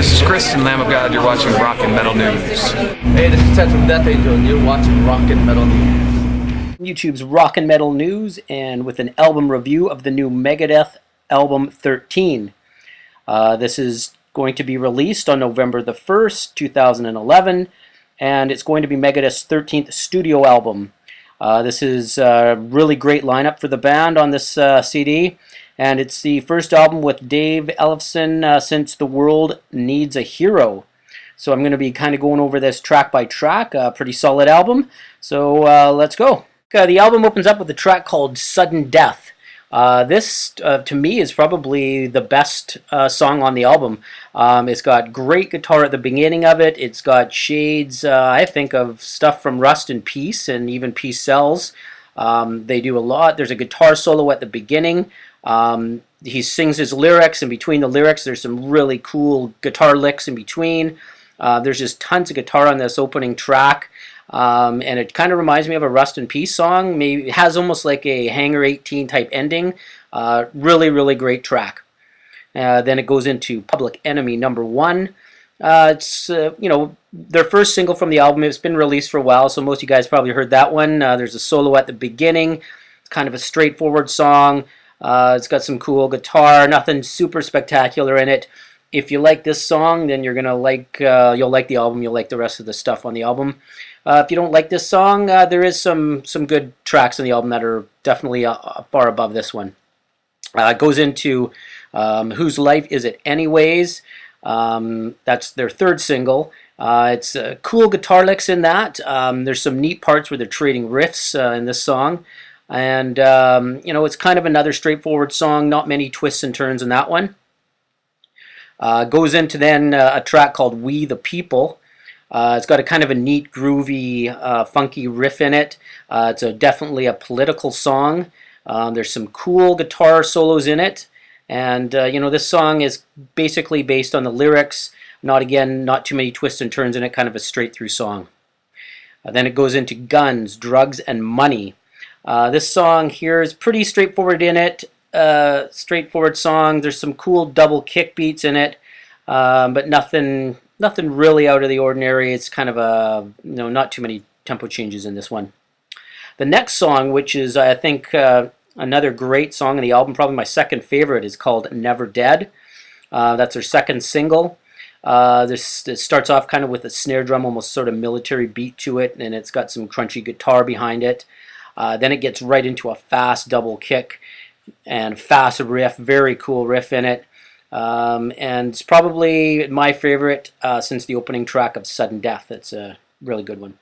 this is Chris and Lamb of God. You're watching Rock and Metal News. Hey, this is Ted from Death Angel, and you're watching Rock and Metal News. YouTube's Rock and Metal News, and with an album review of the new Megadeth album 13. This is going to be released on November the 1st, 2011, and it's going to be Megadeth's 13th studio album. This is a really great lineup for the band on this CD, and it's the first album with Dave Ellefson since The World Needs a Hero. So I'm going to be kind of going over this track by track, a pretty solid album, so let's go. The album opens up with a track called Sudden Death. This, to me, is probably the best song on the album. It's got great guitar at the beginning of it. It's got shades, I think, of stuff from Rust in Peace and even Peace Sells. They do a lot. There's a guitar solo at the beginning. He sings his lyrics, and between the lyrics, there's some really cool guitar licks in between. There's just tons of guitar on this opening track. And it kind of reminds me of a Rust in Peace song. Maybe it has almost like a Hangar 18 type ending. Really, really great track. Then it goes into Public Enemy #1. It's their first single from the album. It's been released for a while, so most of you guys probably heard that one. There's a solo at the beginning. It's kind of a straightforward song. It's got some cool guitar. Nothing super spectacular in it. If you like this song, then you're gonna like you'll like the album. You'll like the rest of the stuff on the album. If you don't like this song, there is some good tracks on the album that are definitely far above this one. It goes into Whose Life Is It Anyways? That's their third single. It's cool guitar licks in that. There's some neat parts where they're trading riffs in this song. And, it's kind of another straightforward song. Not many twists and turns in that one. Goes into then a track called We the People. It's got a kind of a neat, groovy, funky riff in it. It's definitely a political song. There's some cool guitar solos in it. And, this song is basically based on the lyrics. Not too many twists and turns in it, kind of a straight-through song. Then it goes into Guns, Drugs, and Money. This song here is pretty straightforward in it. Straightforward song. There's some cool double kick beats in it, but nothing really out of the ordinary. It's kind of a not too many tempo changes in this one. The next song, which is I think another great song on the album, probably my second favorite, is called Never Dead. That's their second single. It starts off kind of with a snare drum, almost sort of military beat to it, and it's got some crunchy guitar behind it. Then it gets right into a fast double kick and fast riff, very cool riff in it. And it's probably my favorite since the opening track of Sudden Death. It's a really good one.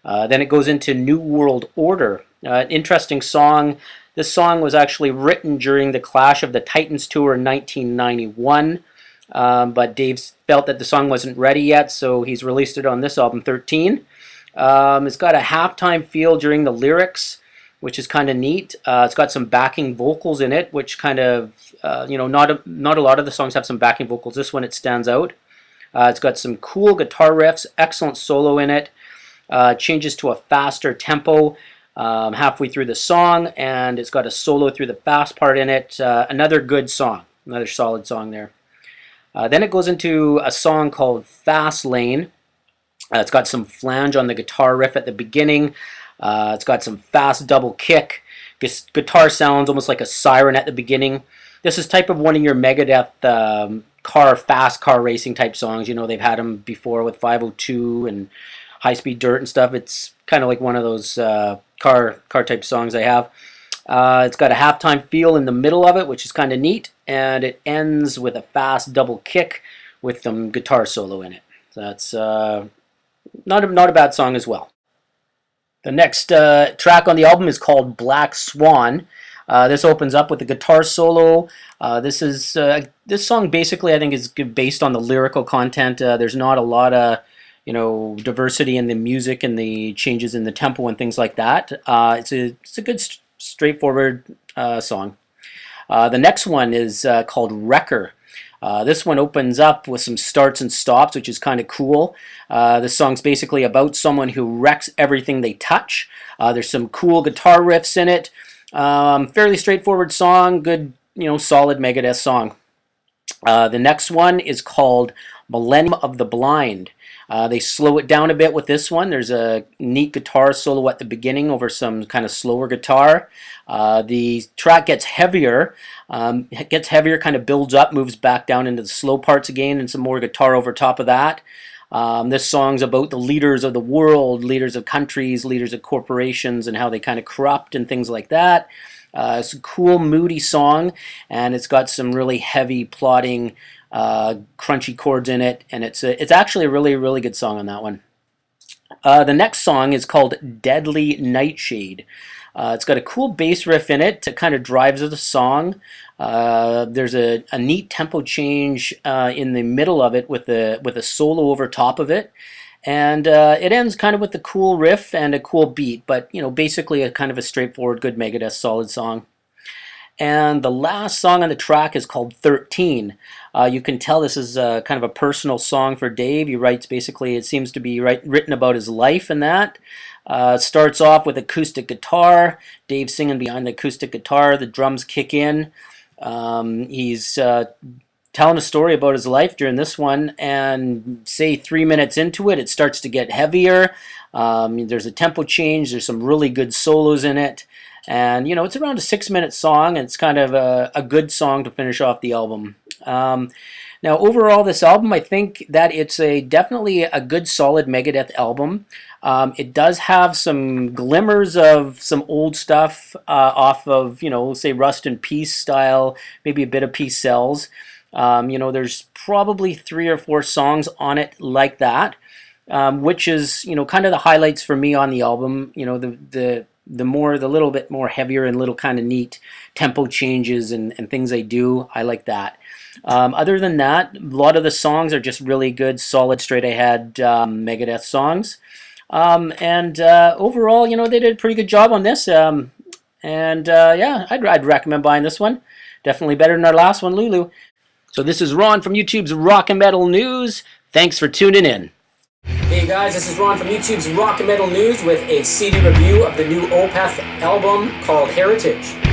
Then it goes into New World Order. Interesting song. This song was actually written during the Clash of the Titans tour in 1991. But Dave felt that the song wasn't ready yet, so he's released it on this album, 13. It's got a halftime feel during the lyrics, which is kind of neat. It's got some backing vocals in it, which kind of, not a lot of the songs have some backing vocals. This one, it stands out. It's got some cool guitar riffs, excellent solo in it. Changes to a faster tempo halfway through the song, and it's got a solo through the fast part in it. Another good song, another solid song there. Then it goes into a song called Fastlane. It's got some flange on the guitar riff at the beginning. It's got some fast double kick. This guitar sounds almost like a siren at the beginning. This is type of one of your Megadeth fast car racing type songs. They've had them before with 502 and High Speed Dirt and stuff. It's kind of like one of those car type songs they have. It's got a halftime feel in the middle of it, which is kind of neat. And it ends with a fast double kick with some guitar solo in it. So that's not a bad song as well. The next track on the album is called Black Swan. This opens up with a guitar solo. This song basically I think is based on the lyrical content. There's not a lot of diversity in the music and the changes in the tempo and things like that. It's a good straightforward song. The next one is called Recker. This one opens up with some starts and stops, which is kind of cool. This song's basically about someone who wrecks everything they touch. There's some cool guitar riffs in it. Fairly straightforward song, good, solid Megadeth song. The next one is called Millennium of the Blind. They slow it down a bit with this one. There's a neat guitar solo at the beginning over some kind of slower guitar. The track gets heavier. It gets heavier, kind of builds up, moves back down into the slow parts again, and some more guitar over top of that. This song's about the leaders of the world, leaders of countries, leaders of corporations, and how they kind of corrupt and things like that. It's a cool, moody song, and it's got some really heavy, plodding, crunchy chords in it, and it's actually a really, really good song on that one. The next song is called Deadly Nightshade. It's got a cool bass riff in it that kind of drives the song. There's a neat tempo change in the middle of it with a solo over top of it. And it ends kind of with a cool riff and a cool beat, but basically a kind of a straightforward, good Megadeth solid song. And the last song on the track is called 13. You can tell this is kind of a personal song for Dave. He writes basically, it seems to be written about his life and that. Starts off with acoustic guitar, Dave singing behind the acoustic guitar, the drums kick in. He's telling a story about his life during this one, and say 3 minutes into it, it starts to get heavier. There's a tempo change, there's some really good solos in it, and it's around a 6-minute song, and it's kind of a good song to finish off the album. Now overall, this album, I think that it's definitely a good solid Megadeth album. It does have some glimmers of some old stuff off of, say Rust in Peace style, maybe a bit of Peace Cells. There's probably 3 or 4 songs on it like that, which is, kind of the highlights for me on the album. The little bit more heavier and little kind of neat tempo changes and things they do. I like that. Other than that, a lot of the songs are just really good, solid, straight ahead Megadeth songs. Overall, they did a pretty good job on this. Yeah, I'd recommend buying this one. Definitely better than our last one, Lulu. So this is Ron from YouTube's Rock and Metal News. Thanks for tuning in. Hey guys, this is Ron from YouTube's Rock and Metal News with a CD review of the new Opeth album called Heritage.